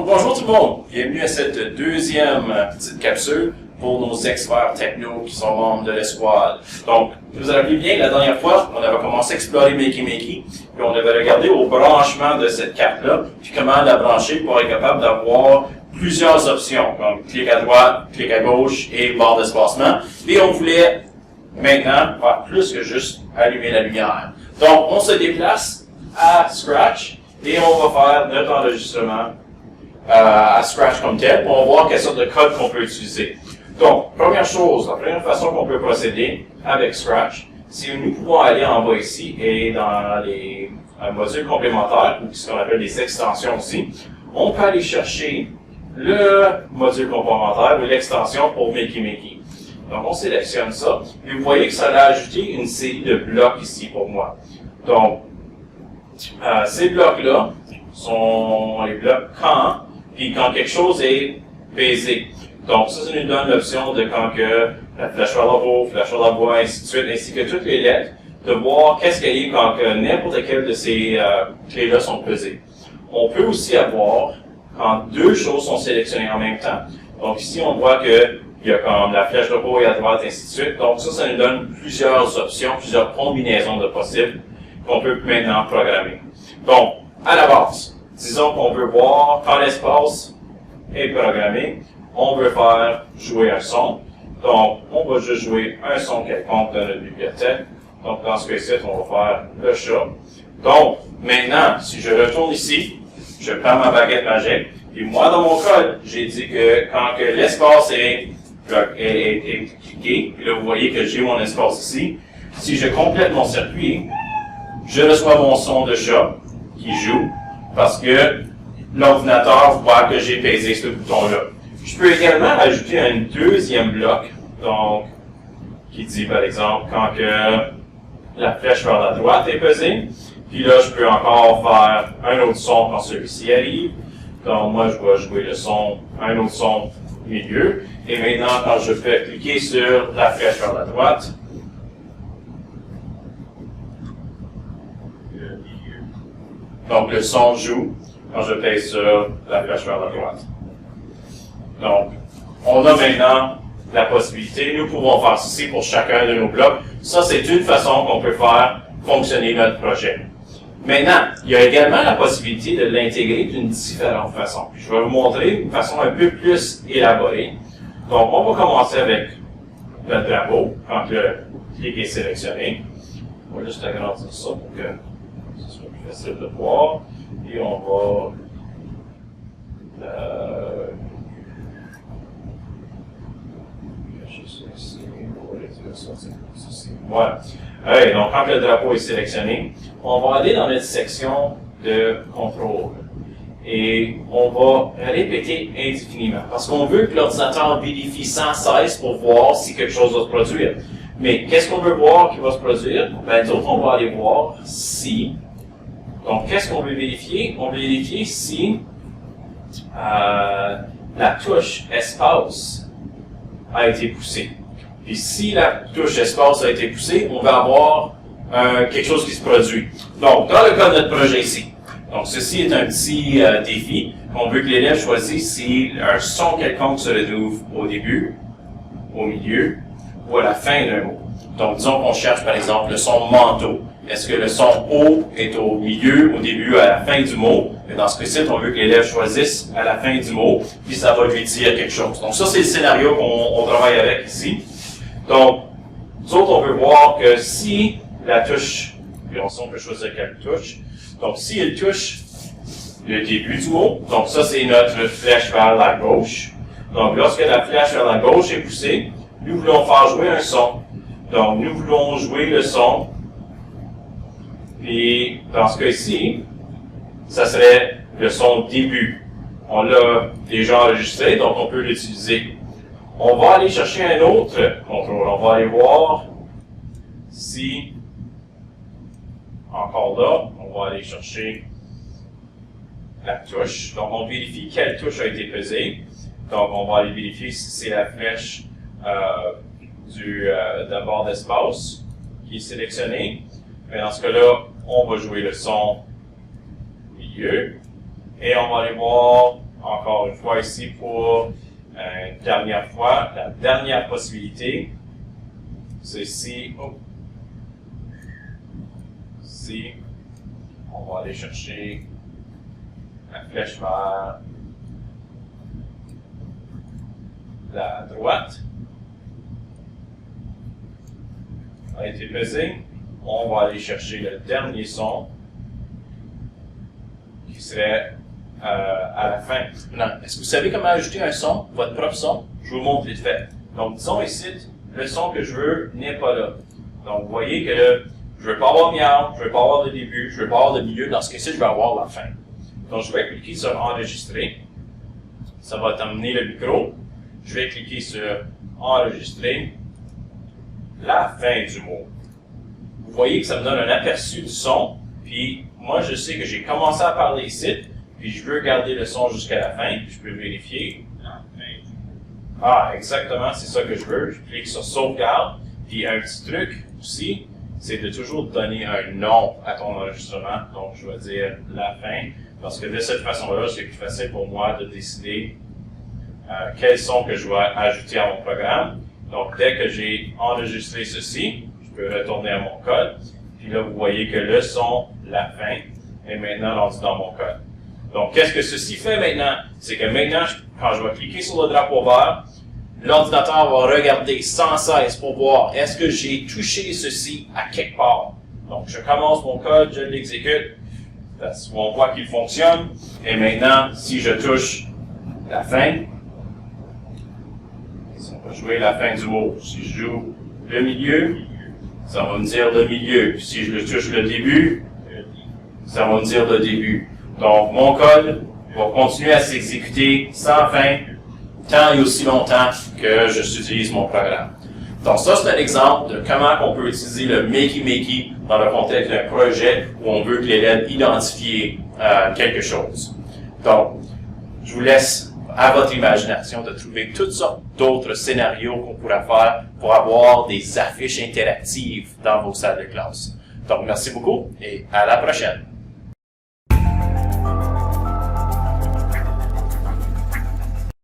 Donc, bonjour tout le monde. Bienvenue à cette deuxième petite capsule pour nos experts techno qui sont membres de l'escouade. Donc, vous avez vu bien, la dernière fois, on avait commencé à explorer Makey, puis on avait regardé au branchement de cette carte-là, puis comment la brancher pour être capable d'avoir plusieurs options, comme clic à droite, clic à gauche et barre d'espacement. Et on voulait maintenant faire plus que juste allumer la lumière. Donc, on se déplace à Scratch et on va faire notre enregistrement à Scratch comme tel pour voir quelle sorte de code qu'on peut utiliser. Donc, première chose, la première façon qu'on peut procéder avec Scratch, c'est que nous pouvons aller en bas ici et dans les modules complémentaires, ou ce qu'on appelle les extensions aussi, on peut aller chercher le module complémentaire ou l'extension pour Makey. Donc, on sélectionne ça, et vous voyez que ça a ajouté une série de blocs ici pour moi. Donc, ces blocs-là sont les blocs puis quand quelque chose est baisé. Donc, ça nous donne l'option de quand que la flèche vers le haut, flèche vers le bas, ainsi de suite, ainsi que toutes les lettres, de voir qu'est-ce qu'il y a quand que n'importe quelle de ces clés-là sont pesées. On peut aussi avoir quand deux choses sont sélectionnées en même temps. Donc, ici, on voit que il y a comme la flèche de haut et à droite, ainsi de suite. Donc, ça nous donne plusieurs options, plusieurs combinaisons de possibles qu'on peut maintenant programmer. Donc, à la base, disons qu'on veut voir quand l'espace est programmé, on veut faire jouer un son. Donc, on va juste jouer un son quelconque dans notre bibliothèque. Donc, dans ce cas-ci, on va faire le chat. Donc, maintenant, si je retourne ici, je prends ma baguette magique, et moi, dans mon code, j'ai dit que quand que l'espace est cliqué, puis là, vous voyez que j'ai mon espace ici, si je complète mon circuit, je reçois mon son de chat qui joue, parce que l'ordinateur voit que j'ai pesé ce bouton-là. Je peux également ajouter un deuxième bloc, donc, qui dit, par exemple, quand que la flèche vers la droite est pesée, puis là, je peux encore faire un autre son quand celui-ci arrive. Donc, moi, je vais jouer le son, un autre son milieu. Et maintenant, quand je peux cliquer sur la flèche vers la droite, donc le son joue quand je pèse sur la flèche vers la droite. Donc, on a maintenant la possibilité, nous pouvons faire ceci pour chacun de nos blocs. Ça, c'est une façon qu'on peut faire fonctionner notre projet. Maintenant, il y a également la possibilité de l'intégrer d'une différente façon. Je vais vous montrer une façon un peu plus élaborée. Donc, on va commencer avec le drapeau, quand le clic est sélectionné. On va juste agrandir ça pour que ce soit plus facile de voir. Et on va cacher ça ici. On va réduire ça ici. Voilà. Allez, donc, quand le drapeau est sélectionné, on va aller dans notre section de contrôle. Et on va répéter indéfiniment. Parce qu'on veut que l'ordinateur vérifie sans cesse pour voir si quelque chose va se produire. Mais qu'est-ce qu'on veut voir qui va se produire? Ben, d'autres, on va aller voir si. Donc, qu'est-ce qu'on veut vérifier? On veut vérifier si la touche espace a été poussée. Puis si la touche espace a été poussée, on va avoir quelque chose qui se produit. Donc, dans le cas de notre projet ici, donc ceci est un petit défi. On veut que l'élève choisisse si un son quelconque se retrouve au début, au milieu ou à la fin d'un mot. Donc, disons qu'on cherche par exemple le son manteau. Est-ce que le son haut est au milieu, au début, à la fin du mot? Mais dans ce cas-ci, on veut que l'élève choisisse à la fin du mot, puis ça va lui dire quelque chose. Donc, ça, c'est le scénario qu'on travaille avec ici. Donc, nous autres, on veut voir que si la touche, puis on peut choisir quelle touche. Donc, si elle touche le début du mot, donc ça, c'est notre flèche vers la gauche. Donc, lorsque la flèche vers la gauche est poussée, nous voulons faire jouer un son. Donc, nous voulons jouer le son. Puis, dans ce cas-ci, ça serait le son début. On l'a déjà enregistré, donc on peut l'utiliser. On va aller chercher un autre contrôle. On va aller voir si, encore là, on va aller chercher la touche. Donc, on vérifie quelle touche a été pesée. Donc, on va aller vérifier si c'est la flèche de la barre d'espace qui est sélectionnée. Mais dans ce cas-là, on va jouer le son milieu. Et on va aller voir encore une fois ici pour une dernière fois, la dernière possibilité, c'est ici, ici, on va aller chercher la flèche vers la droite. A été pesé. On va aller chercher le dernier son qui serait à la fin. Maintenant, est-ce que vous savez comment ajouter un son, votre propre son? Je vous montre vite fait. Donc, disons ici, le son que je veux n'est pas là. Donc, vous voyez que je ne veux pas avoir miaou, je ne veux pas avoir de début, je ne veux pas avoir de milieu. Dans ce cas-ci, je vais avoir la fin. Donc, je vais cliquer sur Enregistrer. Ça va t'amener le micro. Je vais cliquer sur Enregistrer. La fin du mot. Vous voyez que ça me donne un aperçu du son. Puis, moi, je sais que j'ai commencé à parler ici. Puis, je veux garder le son jusqu'à la fin. Puis, je peux vérifier. Ah, exactement, c'est ça que je veux. Je clique sur Sauvegarde. Puis, un petit truc aussi, c'est de toujours donner un nom à ton enregistrement. Donc, je vais dire la fin. Parce que de cette façon-là, c'est plus facile pour moi de décider quel son que je vais ajouter à mon programme. Donc, dès que j'ai enregistré ceci, je peux retourner à mon code. Puis là, vous voyez que le son, la fin, est maintenant rendu dans mon code. Donc, qu'est-ce que ceci fait maintenant? C'est que maintenant, quand je vais cliquer sur le drapeau vert, l'ordinateur va regarder sans cesse pour voir est-ce que j'ai touché ceci à quelque part. Donc, je commence mon code, je l'exécute. On voit qu'il fonctionne. Et maintenant, si je touche la fin, on va jouer la fin du mot. Si je joue le milieu, ça va me dire le milieu. Si je touche le début, ça va me dire le début. Donc, mon code va continuer à s'exécuter sans fin, tant et aussi longtemps que j'utilise mon programme. Donc, ça, c'est un exemple de comment on peut utiliser le Makey dans le contexte d'un projet où on veut que l'élève identifie quelque chose. Donc, je vous laisse à votre imagination de trouver toutes sortes d'autres scénarios qu'on pourrait faire pour avoir des affiches interactives dans vos salles de classe. Donc, merci beaucoup et à la prochaine.